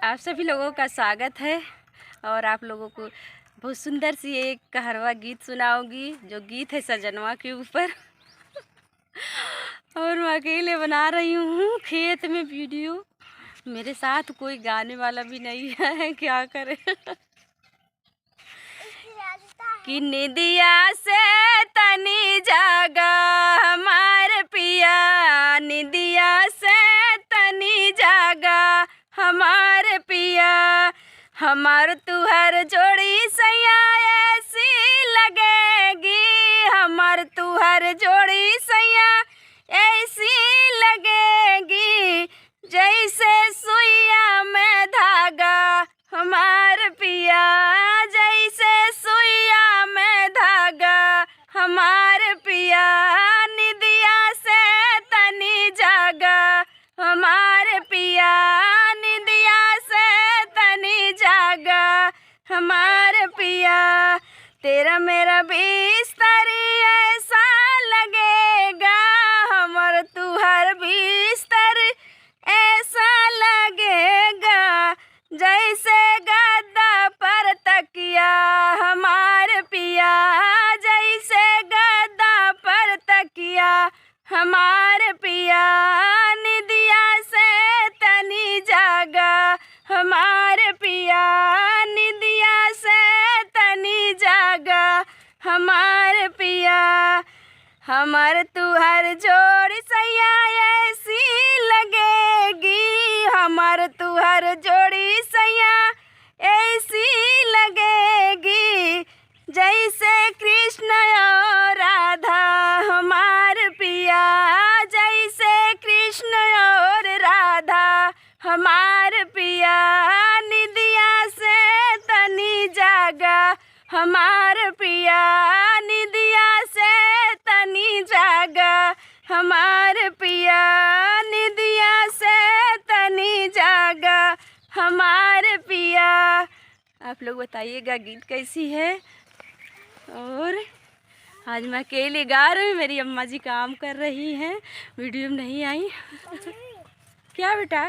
आप सभी लोगों का स्वागत है और आप लोगों को बहुत सुंदर सी एक कहरवा गीत सुनाऊंगी। जो गीत है सजनवा के ऊपर और मैं अकेले बना रही हूँ खेत में वीडियो। मेरे साथ कोई गाने वाला भी नहीं है, क्या करें। कि निदिया से तनी जागा हमार पिया, निदिया से तनी जागा हमार पिया। हमार तुहर जोड़ी सैया ऐसी लगेगी, हमार तुहर जोड़ी सैया ऐसी लगेगी जैसे सुइया में धागा हमार पिया, जैसे सुइया में धागा हमार पिया। निदिया से तनी जागा हमार पिया, निदिया से तनी जागा हमार पिया। तेरा मेरा बिस्तर ऐसा लगेगा, हमर तुहर बिस्तर ऐसा लगेगा जैसे गद्दा पर तकिया हमार पिया, जैसे गद्दा पर तकिया हमार पिया। निदिया से तनी जागा हमार पिया, निदिया से तनी जागा हमार पिया। हमार तुहर जोड़ी सैया ऐसी लगेगी, हमार तुहर जोड़ी सैया ऐसी लगेगी जैसे कृष्ण और राधा हमार पिया, जैसे कृष्ण और राधा हमार पिया। निदिया से तनी जागा हमार पिया, निदिया से तनी जागा हमार पिया, निदिया से तनी जागा हमार पिया। आप लोग बताइएगा गीत कैसी है। और आज मैं अकेले गा रही हूँ, मेरी अम्मा जी काम कर रही हैं, वीडियो में नहीं आई। क्या बेटा?